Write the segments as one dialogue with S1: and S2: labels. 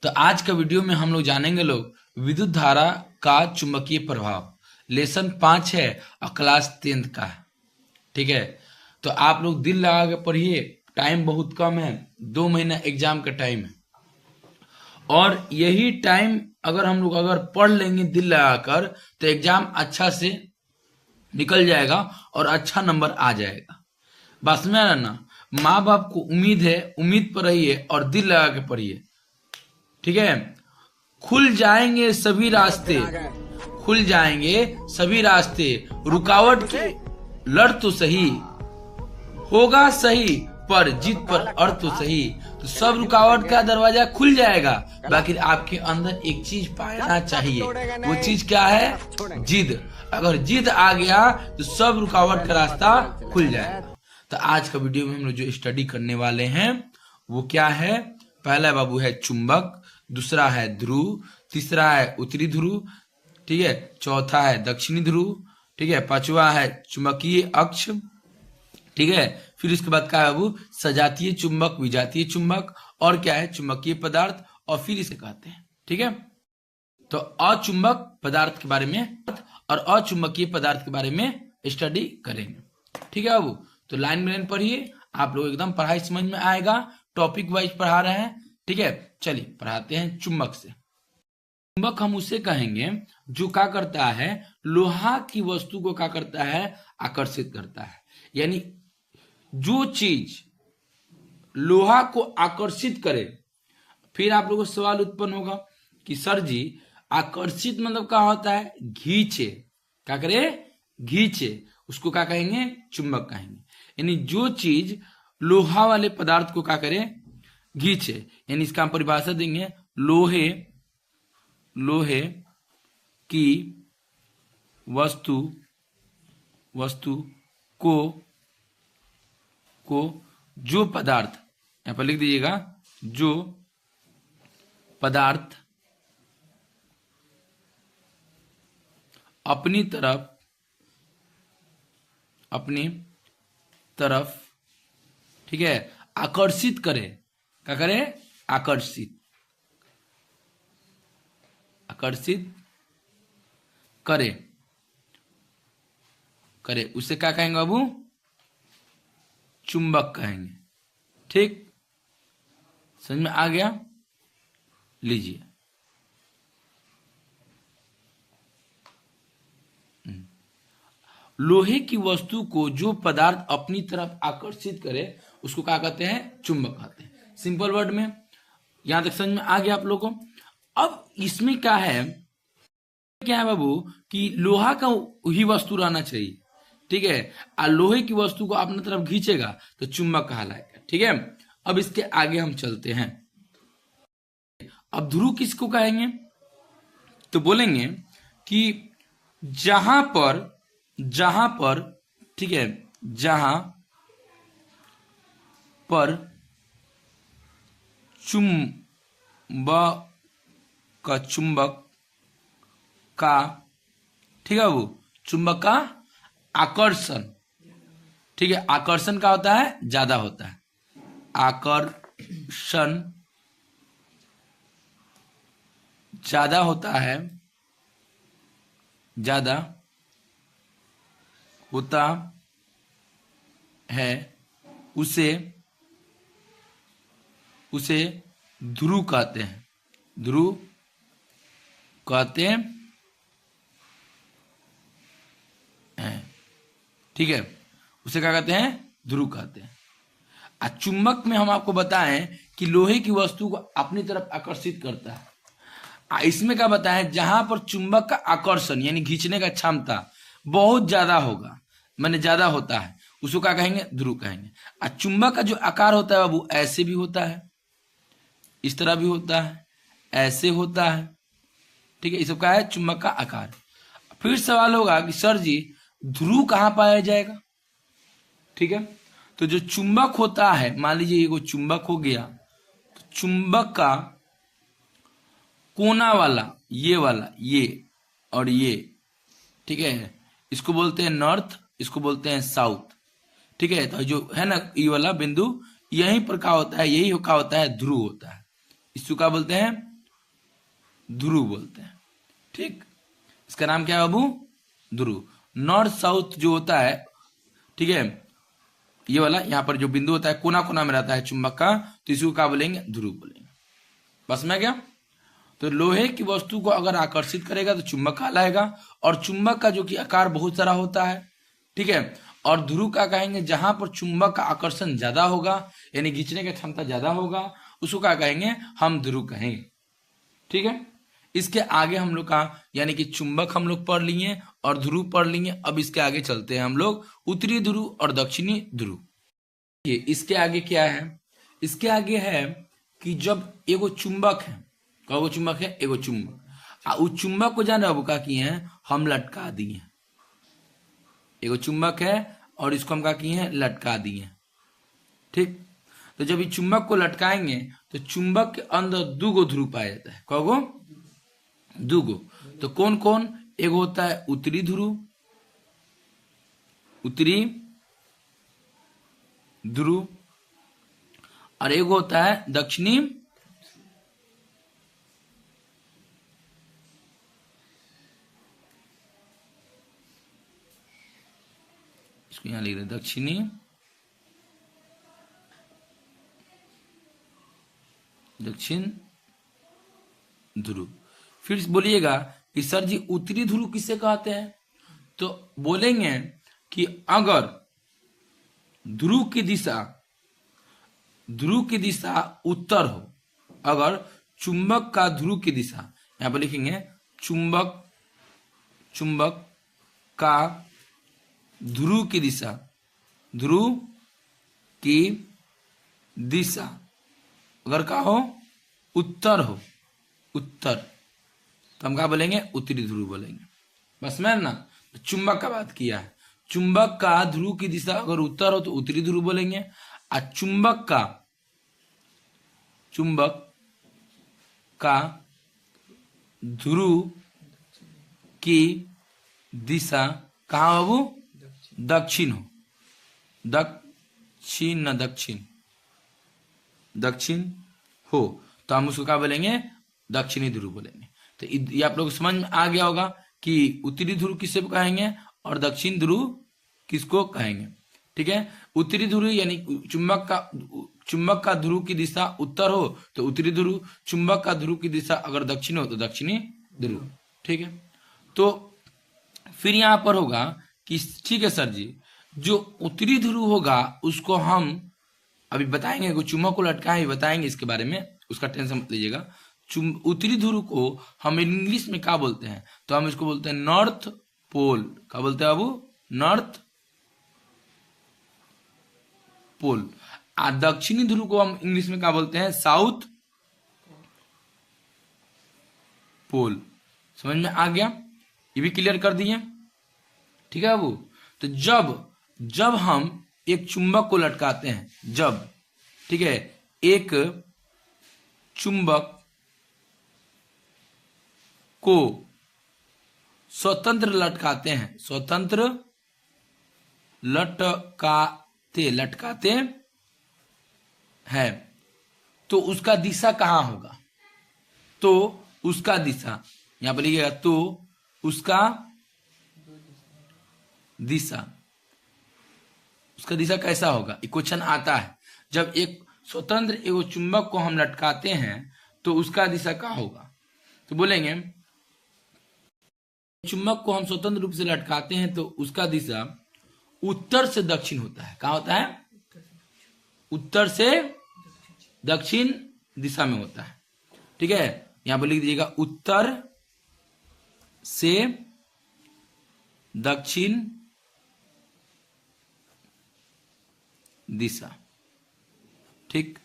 S1: तो आज का वीडियो में हम लोग जानेंगे विद्युत धारा का चुंबकीय प्रभाव। लेसन 5 है और क्लास 10th का है। ठीक है, तो आप लोग दिल लगा के पढ़िए, टाइम बहुत कम है, 2 महीना एग्जाम का टाइम है और यही टाइम अगर हम लोग पढ़ लेंगे दिल लगाकर तो एग्जाम अच्छा से निकल जाएगा और अच्छा नंबर आ जाएगा। बस में ना, माँ बाप को उम्मीद है, उम्मीद पर रहिए और दिल लगा के पढ़िए। ठीक है, खुल जाएंगे सभी रास्ते, खुल जाएंगे सभी रास्ते, रुकावट की लड़ तो सही, होगा सही पर जीत पर अड़ तो सही। तो सब रुकावट का दरवाजा खुल जाएगा, बाकी आपके अंदर एक चीज पाना चाहिए। वो चीज क्या है? जिद। अगर जिद आ गया तो सब रुकावट का रास्ता खुल जाएगा। तो आज का वीडियो में हम लोग जो स्टडी करने वाले हैं वो क्या है? पहला बाबू है चुंबक, दूसरा है ध्रुव, तीसरा है उत्तरी ध्रुव, ठीक है, चौथा है दक्षिणी ध्रुव, ठीक है, पांचवा है चुंबकीय अक्ष, ठीक है, फिर उसके बाद क्या है बाबू? सजातीय चुंबक, विजातीय चुंबक, और क्या है? चुंबकीय पदार्थ, और फिर इसे कहते हैं। ठीक है, तो अचुंबक पदार्थ के बारे में और अचुंबकीय पदार्थ के बारे में स्टडी करेंगे। ठीक है बाबू, तो लाइन में लाइन पढ़िए, आप लोग एकदम पढ़ाई समझ में आएगा। टॉपिक वाइज पढ़ा रहे हैं। ठीक है, चलिए पढ़ाते हैं चुंबक से। चुंबक हम उसे कहेंगे जो क्या करता है? लोहा की वस्तु को क्या करता है? आकर्षित करता है। यानी जो चीज लोहा को आकर्षित करे। फिर आप लोगों को सवाल उत्पन्न होगा कि सर जी आकर्षित मतलब क्या होता है? घींचे। क्या करे? घींचे, उसको क्या कहेंगे? चुंबक कहेंगे। यानी जो चीज लोहा वाले पदार्थ को क्या करे? घींचे। यानी इसका हम परिभाषा देंगे, लोहे की वस्तु को जो पदार्थ, यहां पर लिख दीजिएगा, जो पदार्थ अपनी तरफ ठीक है आकर्षित करे। क्या करे? आकर्षित करे उसे क्या कहेंगे बाबू? चुंबक कहेंगे। ठीक, समझ में आ गया? लीजिए, लोहे की वस्तु को जो पदार्थ अपनी तरफ आकर्षित करे उसको क्या कहते हैं? चुंबक कहते हैं। सिंपल वर्ड में यहां तक समझ में आ गया आप लोगों को? अब इसमें क्या है बाबू कि लोहा का ही वस्तु रहना चाहिए। ठीक है, और लोहे की वस्तु को अपनी तरफ खींचेगा तो चुंबक कहलाएगा। ठीक है, अब इसके आगे हम चलते हैं। अब ध्रुव किसको कहेंगे? तो बोलेंगे कि जहां पर ठीक है, जहां पर चुंबक का ठीक है वो चुंबक का आकर्षण, ठीक है, आकर्षण का होता है ज्यादा होता है, आकर्षण ज्यादा होता है, ज्यादा होता है, उसे ध्रुव कहते हैं। ध्रुव कहते हैं। ठीक है, उसे क्या कहते हैं? ध्रुव कहते हैं। चुंबक में हम आपको बताएं कि लोहे की वस्तु को अपनी तरफ आकर्षित करता है। इसमें क्या बताएं? जहां पर चुंबक का आकर्षण यानी खींचने का क्षमता बहुत ज्यादा होगा, माने ज्यादा होता है, उसको क्या कहेंगे? ध्रुव कहेंगे। चुंबक का जो आकार होता है वो ऐसे भी होता है, इस तरह भी होता है, ऐसे होता है। ठीक है, ये सब क्या है? चुंबक का आकार। फिर सवाल होगा कि सर जी ध्रुव कहां पाया जाएगा? ठीक है, तो जो चुंबक होता है, मान लीजिए ये कोई चुंबक हो गया, तो चुंबक का कोना वाला, ये वाला, ये और ये, ठीक है, इसको बोलते हैं नॉर्थ, इसको बोलते हैं साउथ। ठीक है, तो जो है ना ये वाला बिंदु, यहीं पर क्या होता है? यही क्या होता है? ध्रुव होता है। इसको क्या बोलते हैं? ध्रुव बोलते हैं। ठीक, इसका नाम क्या है बाबू? ध्रुव। नॉर्थ साउथ जो होता है, ठीक है, ये वाला यहाँ पर जो बिंदु होता है कोना कोना में रहता है चुंबक का, तो इसको क्या बोलेंगे? ध्रुव बोलेंगे। बस में क्या? तो लोहे की वस्तु को अगर आकर्षित करेगा तो चुंबक कहलाएगा, और चुंबक का जो कि आकार बहुत सारा होता है, ठीक है, और ध्रुव का कहेंगे जहां पर चुंबक का आकर्षण ज्यादा होगा, यानी खींचने की क्षमता ज्यादा होगा, उसको क्या कहेंगे? हम ध्रुव कहेंगे। ठीक है, इसके आगे हम लोग का यानी कि चुंबक हम लोग पढ़ लिए और ध्रुव पढ़ लिए। अब इसके आगे चलते हैं हम लोग उत्तरी ध्रुव और दक्षिणी ध्रुव। ये इसके आगे क्या है? इसके आगे है कि जब एगो चुंबक है, कगो चुंबक है? एगो चुंबक, उस चुंबक को जान रहे का किए हैं? हम लटका दिए। एगो चुंबक है और इसको हम क्या किए हैं? लटका दिए। ठीक, तो जब ये चुंबक को लटकाएंगे तो चुंबक के अंदर दूगो ध्रुव पाया जाता है। कगो? दूगो। तो कौन कौन? एक होता है उत्तरी ध्रुव, उत्तरी ध्रुव, और एक होता है दक्षिणी इसको यहां लिख रहे दक्षिणी दक्षिण ध्रुव। फिर बोलिएगा कि सर जी उत्तरी ध्रुव किसे कहते हैं? तो बोलेंगे कि अगर ध्रुव की दिशा उत्तर हो, अगर चुंबक का ध्रुव की दिशा, यहां पर लिखेंगे चुंबक का ध्रुव की दिशा अगर का हो उत्तर हो, उत्तर, तो हम क्या बोलेंगे? उत्तरी ध्रुव बोलेंगे। बस में ना, चुंबक का बात किया है। चुंबक का ध्रुव की दिशा अगर उत्तर हो तो उत्तरी ध्रुव बोलेंगे, और चुंबक का ध्रुव की दिशा कहाँ हो बाबू? दक्षिण हो, दक्षिण हो, तो हम उसको क्या बोलेंगे? दक्षिणी ध्रुव बोलेंगे। तो ये आप लोग समझ में आ गया होगा कि उत्तरी ध्रुव किसे कहेंगे और दक्षिण ध्रुव किसको कहेंगे। ठीक है, उत्तरी ध्रुव यानी चुंबक का ध्रुव की दिशा उत्तर हो तो उत्तरी ध्रुव, चुंबक का ध्रुव की दिशा अगर दक्षिण हो तो दक्षिणी ध्रुव। ठीक है, तो फिर यहां पर होगा कि ठीक है सर जी, जो उत्तरी ध्रुव होगा उसको हम अभी बताएंगे, चुंबक को लटकाएं बताएंगे इसके बारे में, उसका टेंशन मत लीजिएगा। उत्तरी ध्रुव को हम इंग्लिश में क्या बोलते हैं? तो हम इसको बोलते हैं नॉर्थ पोल। क्या बोलते हैं बाबू? North pole. दक्षिणी ध्रुव को हम इंग्लिश में क्या बोलते हैं? South pole. समझ में आ गया? ये भी क्लियर कर दिए। ठीक है बाबू, तो जब हम एक चुंबक को लटकाते हैं, जब, ठीक है, एक चुंबक को स्वतंत्र लटकाते हैं, स्वतंत्र लटकाते हैं, तो उसका दिशा कहां होगा? तो उसका दिशा यहां पर लिखिएगा, तो उसका दिशा कैसा होगा? एक क्वेश्चन आता है, जब एक स्वतंत्र एगो चुंबक को हम लटकाते हैं तो उसका दिशा क्या होगा? तो बोलेंगे चुंबक को हम स्वतंत्र रूप से लटकाते हैं तो उसका दिशा उत्तर से दक्षिण होता है। कहाँ होता है? उत्तर से दक्षिण दिशा में होता है। ठीक है, यहां पर लिख दीजिएगा उत्तर से दक्षिण दिशा। ठीक,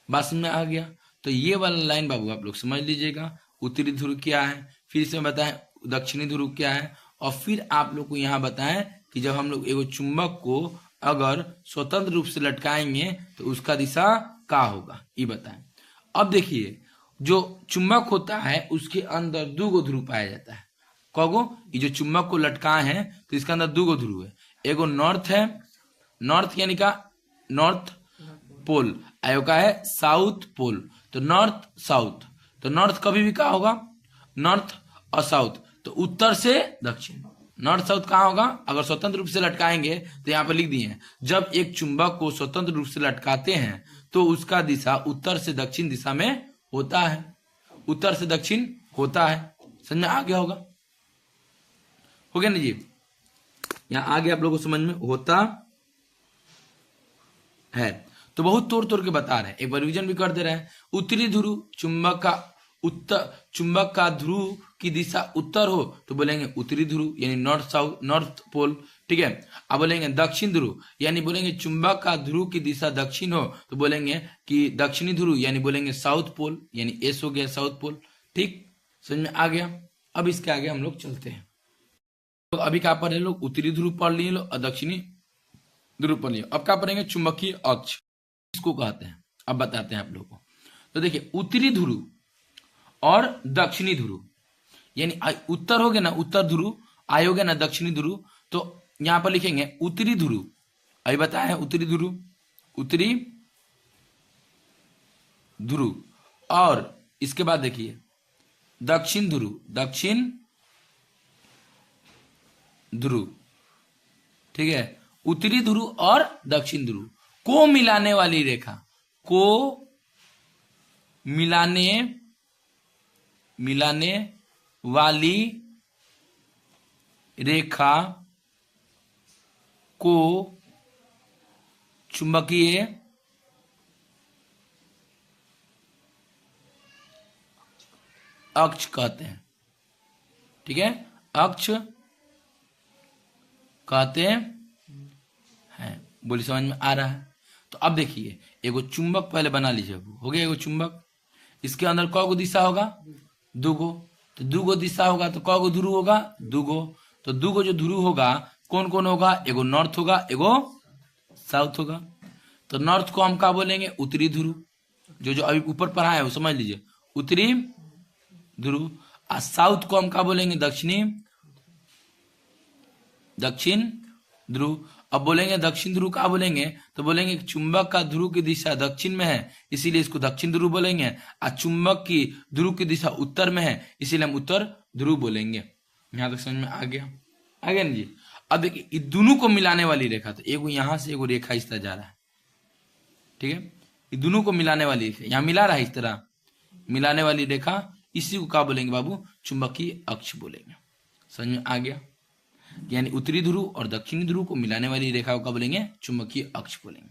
S1: बात समझ में आ गया? तो ये वाला लाइन बाबू आप लोग समझ लीजिएगा। उत्तरी ध्रुव क्या है, फिर इसमें बताएं दक्षिणी ध्रुव क्या है, और फिर आप लोग को यहाँ बताएं कि जब हम लोग एगो चुंबक को अगर स्वतंत्र रूप से लटकाएंगे तो उसका दिशा क्या होगा, ये बताएं। अब देखिए, जो चुंबक होता है उसके अंदर दूगो ध्रुव पाया जाता है। कौगो? ये जो चुंबक को लटकाए हैं तो इसके अंदर दूगो ध्रुव है, एगो नॉर्थ है, नॉर्थ यानी का नॉर्थ पोल, आयो का है साउथ पोल। तो नॉर्थ साउथ, तो नॉर्थ कभी भी क्या होगा? नॉर्थ और साउथ, तो उत्तर से दक्षिण। नॉर्थ साउथ कहाँ होगा? अगर स्वतंत्र रूप से लटकाएंगे तो यहाँ पर लिख दिए हैं, जब एक चुंबक को स्वतंत्र रूप से लटकाते हैं तो उसका दिशा उत्तर से दक्षिण दिशा में होता है। उत्तर से दक्षिण होता है। समझ में आ गया होगा? हो गया ना जी? यहाँ आगे आप लोगों को समझ में होता है। तो बहुत तोड़ तोड़ के बता रहे हैं, एक बार रिवीजन भी कर दे रहे हैं। उत्तरी ध्रुव चुंबक का ध्रुव की दिशा उत्तर हो तो बोलेंगे उत्तरी ध्रुव यानी नॉर्थ साउथ, नॉर्थ पोल। ठीक है। अब बोलेंगे दक्षिण ध्रुव यानी बोलेंगे चुंबक का ध्रुव की दिशा दक्षिण हो तो बोलेंगे कि दक्षिणी ध्रुव यानी बोलेंगे साउथ पोल, यानी एस हो गया साउथ पोल। ठीक, समझ में आ गया? अब इसके आगे हम लोग चलते हैं। तो अभी क्या पढ़ रहे लोग? उत्तरी ध्रुव पढ़ लिए लोग और दक्षिणी ध्रुव पढ़ लिए। अब क्या पढ़ेंगे? चुंबकीय अक्ष इसको कहते हैं। अब बताते हैं आप लोगों को। तो देखिए, उत्तरी ध्रुव और दक्षिणी ध्रुव यानी उत्तर हो गया ना उत्तर ध्रुव, आय हो गया ना दक्षिणी ध्रुव। तो यहां पर लिखेंगे उत्तरी ध्रुव, अभी बताया है उत्तरी ध्रुव, उत्तरी ध्रुव। और इसके बाद देखिए दक्षिण ध्रुव, दक्षिण ध्रुव। ठीक है। उत्तरी ध्रुव और दक्षिण ध्रुव को मिलाने वाली रेखा, को मिलाने वाली रेखा को चुंबकीय अक्ष कहते हैं। ठीक है, अक्ष कहते हैं। बोली समझ में आ रहा है? तो अब देखिए, एगो चुंबक पहले बना लीजिए। हो गया एगो चुंबक, इसके अंदर कौगो दिशा होगा? दूगो। तो दूगो दिशा होगा तो कौगो ध्रुव होगा? दूगो। तो दूगो जो ध्रुव होगा कौन कौन होगा? एगो नॉर्थ होगा, एगो साउथ होगा। तो नॉर्थ को हम क्या बोलेंगे? उत्तरी ध्रुव। जो अभी ऊपर पढ़ा है वो समझ लीजिए, उत्तरी ध्रुव। और साउथ को हम क्या बोलेंगे? दक्षिण ध्रुव। अब बोलेंगे दक्षिण ध्रुव क्या बोलेंगे? तो बोलेंगे चुंबक का ध्रुव की दिशा दक्षिण में है इसीलिए इसको दक्षिण ध्रुव बोलेंगे, और चुंबक की ध्रुव की दिशा उत्तर में है इसीलिए हम उत्तर ध्रुव बोलेंगे। यहां तक समझ में आ गया? आ गया ना जी? अब देखिए, दोनों को मिलाने वाली रेखा, तो एगो यहां से एगो रेखा इस तरह जा रहा है। ठीक है, ये दोनों को मिलाने वाली रेखा यहां मिला रहा है, इस तरह मिलाने वाली रेखा, इसी को क्या बोलेंगे बाबू? चुंबकीय अक्ष बोलेंगे। समझ में आ गया? यानी उत्तरी ध्रुव और दक्षिणी ध्रुव को मिलाने वाली रेखा को बोलेंगे? चुंबकीय अक्ष बोलेंगे।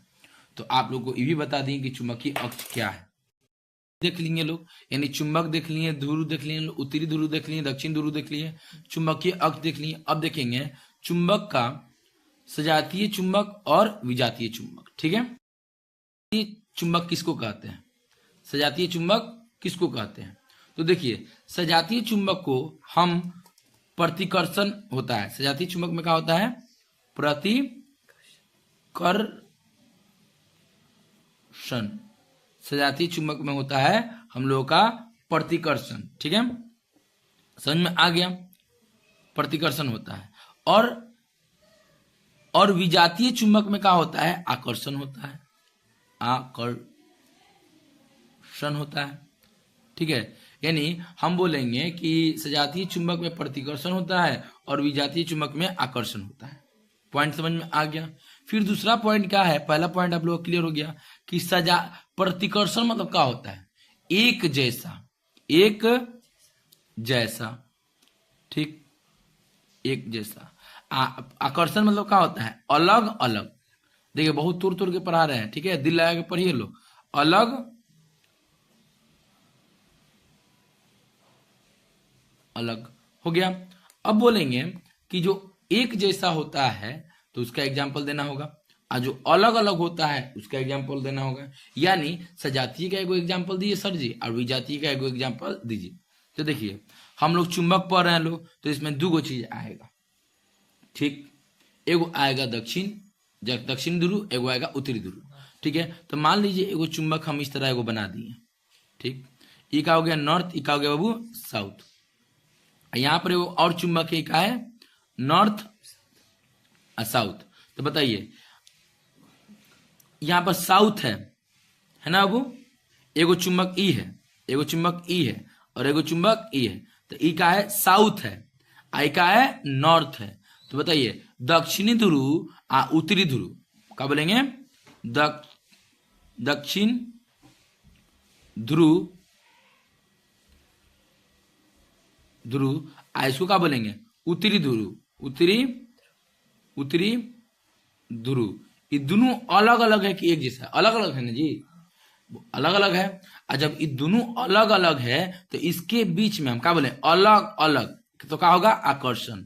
S1: तो आप लोग को ये भी बता दें कि चुंबकीय अक्ष क्या है। देख लेंगे लोग, यानी चुंबक देख लिए, ध्रुव देख लिए, उत्तरी ध्रुव देख लिए, दक्षिण ध्रुव देख लिए, चुंबकीय अक्ष देख लिए। अब देखेंगे चुंबक का सजातीय चुंबक और विजातीय चुंबक। ठीक है, चुंबक किसको कहते हैं? सजातीय चुंबक किसको कहते हैं? तो देखिए, सजातीय चुंबक को हम प्रतिकर्षण होता है। सजातीय चुंबक में क्या होता है? प्रतिकर्षण। सजातीय चुंबक में होता है हम लोगों का प्रतिकर्षण। ठीक है, समझ में आ गया? प्रतिकर्षण होता है। और विजातीय चुंबक में क्या होता है? आकर्षण होता है। आकर्षण होता है। ठीक है, यानी हम बोलेंगे कि सजातीय चुंबक में प्रतिकर्षण होता है और विजातीय चुंबक में आकर्षण होता है। पॉइंट समझ में आ गया? फिर दूसरा पॉइंट क्या है? पहला पॉइंट आप लोग क्लियर हो गया कि प्रतिकर्षण मतलब क्या होता है? एक जैसा। ठीक, एक जैसा। आकर्षण मतलब क्या होता है? अलग अलग। देखिए, बहुत तोड़ तोड़ के पढ़ा रहे हैं। ठीक है, दिल लगा के पढ़िए लोग। अलग हो गया। अब बोलेंगे कि जो एक जैसा होता है तो उसका एग्जाम्पल देना होगा, और जो अलग अलग होता है उसका एग्जाम्पल देना होगा। यानी सजातीय का एगो एग्जाम्पल दीजिए सर जी, और विजातीय का एगो एग्जाम्पल दीजिए। तो देखिए, हम लोग चुंबक पढ़ रहे हैं लोग, तो इसमें दो चीज आएगा। ठीक, एगो आएगा दक्षिण ध्रुव, एगो आएगा उत्तरी ध्रुव। ठीक है, तो मान लीजिए एगो चुंबक हम इस तरह एगो बना दिए। ठीक, ये क्या हो गया? नॉर्थ। ये क्या हो गया बाबू? साउथ। यहां पर एगो और चुंबक है, क्या है? नॉर्थ और साउथ। तो बताइए, यहां पर साउथ है ना बाबू? एगो चुंबक ई है, एगो चुंबक ई है और एगो चुंबक ई है। तो ई का है साउथ है, आई का है नॉर्थ है। तो बताइए दक्षिणी ध्रुव उत्तरी ध्रुव, क्या बोलेंगे? दक्षिण ध्रुव इसको क्या बोलेंगे? उत्तरी ध्रुव, उत्तरी ध्रुव। ये दोनों अलग अलग है कि एक जैसा? अलग अलग है ना जी, अलग अलग है। और जब ये दोनों अलग अलग है तो इसके बीच में हम क्या बोले? अलग अलग, तो क्या होगा? आकर्षण,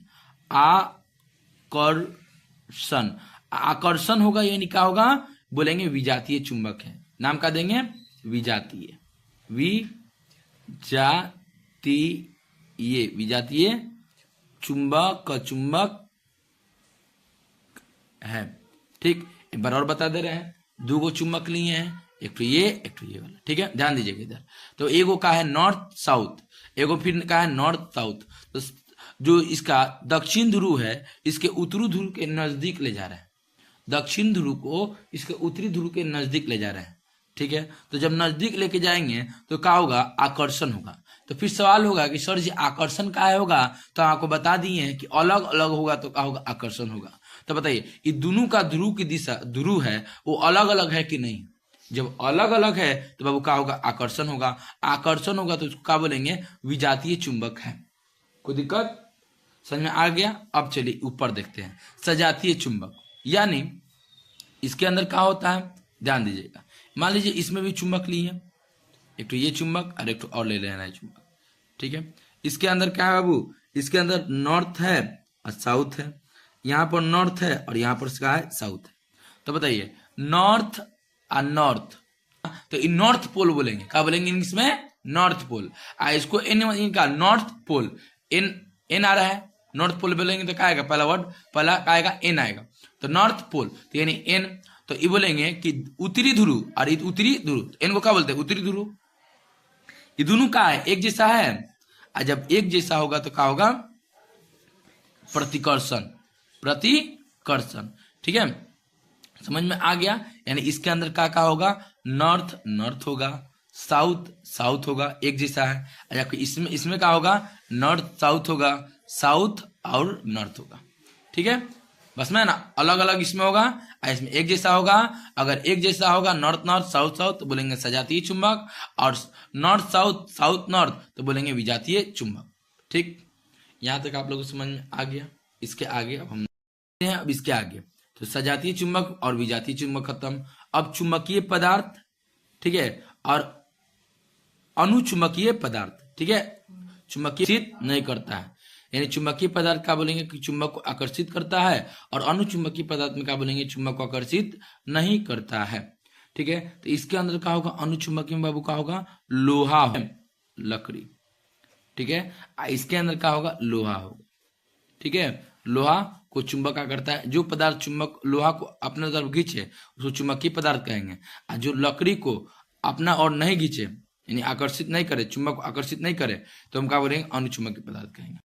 S1: आकर्षण होगा, यानी क्या होगा? बोलेंगे विजातीय चुंबक है। नाम क्या देंगे? विजातीय, विजातीय चुंबक है। ठीक, एक बार और बता दे रहे हैं, दो गो चुंबक लिए हैं, एक तो ये वाला। ठीक है, ध्यान दीजिएगा इधर। तो एगो का है नॉर्थ साउथ, एगो फिर का है नॉर्थ साउथ। तो जो इसका दक्षिण ध्रुव है इसके उत्तरी ध्रुव के नजदीक ले जा रहा है, दक्षिण ध्रुव को इसके उत्तरी ध्रुव के नजदीक ले जा रहा है। ठीक है, तो जब नजदीक लेके जाएंगे तो क्या होगा? आकर्षण होगा। तो फिर सवाल होगा कि सर जी आकर्षण क्या होगा? तो आपको बता दिए हैं कि अलग अलग होगा तो क्या होगा? आकर्षण होगा। तो बताइए ये दोनों का ध्रुव की दिशा, ध्रुव है वो अलग अलग है कि नहीं? जब अलग अलग है तो बाबू क्या होगा? आकर्षण होगा। आकर्षण होगा तो उसको क्या बोलेंगे? विजातीय चुंबक है। कोई दिक्कत समझ में आ गया? अब चलिए ऊपर देखते हैं, सजातीय चुंबक। यानी इसके अंदर क्या होता है, ध्यान दीजिएगा। मान लीजिए इसमें भी चुंबक लिए हैं, एक तो ये चुंबक और एक तो और ले लेना है चुंबक। ठीक है, इसके अंदर क्या है बाबू? इसके अंदर नॉर्थ है और साउथ है, यहाँ पर नॉर्थ है और यहाँ पर क्या है? साउथ है। तो बताइए नॉर्थ और नॉर्थ, तो इन नॉर्थ पोल बोलेंगे, क्या बोलेंगे इंग्लिश में? North pole. इसको इनका नॉर्थ पोल, एन आ रहा है, नॉर्थ पोल बोलेंगे तो क्या आएगा? पहला वर्ड, पहला क्या आएगा? एन आएगा। तो नॉर्थ पोल, तो यानी एन। तो ये बोलेंगे कि उत्तरी ध्रुव और उत्तरी ध्रुव, एन को क्या बोलते हैं? उत्तरी ध्रुव। ये दोनों का है एक जैसा है, और जब एक जैसा होगा तो क्या होगा? प्रतिकर्षण, ठीक है, समझ में आ गया? यानी इसके अंदर क्या क्या होगा? नॉर्थ नॉर्थ होगा, साउथ साउथ होगा, एक जैसा है। अच्छा इसमें क्या होगा? नॉर्थ साउथ होगा, साउथ और नॉर्थ होगा। ठीक है, बस में ना, अलग अलग इसमें होगा, इसमें एक जैसा होगा। अगर एक जैसा होगा नॉर्थ नॉर्थ साउथ साउथ तो बोलेंगे सजातीय चुंबक, और नॉर्थ साउथ साउथ नॉर्थ तो बोलेंगे विजातीय चुंबक। ठीक, यहां तक आप लोगों को समझ में आ गया। इसके आगे अब हम हैं, अब इसके आगे तो सजातीय चुंबक और विजातीय चुंबक खत्म। अब चुंबकीय पदार्थ, ठीक है, और अनुचुंबकीय पदार्थ। ठीक है, चुंबकीय नहीं करता है, यानी चुंबकीय पदार्थ क्या बोलेंगे? कि चुंबक को आकर्षित करता है, और अनुचुंबकीय पदार्थ में क्या बोलेंगे? चुंबक को आकर्षित नहीं करता है। ठीक है, तो इसके अंदर क्या होगा? अनुचुंबकीय में बाबू क्या होगा? लोहा, लकड़ी। ठीक है, इसके अंदर क्या होगा? लोहा होगा। ठीक है, लोहा को चुंबक क्या करता है? जो पदार्थ चुंबक लोहा को अपने तरफ खींचे उसको चुंबकीय पदार्थ कहेंगे, और जो लकड़ी को अपना और नहीं खींचे यानी आकर्षित नहीं करे, चुंबक को आकर्षित नहीं करे, तो हम क्या बोलेंगे? अनुचुंबकीय पदार्थ कहेंगे।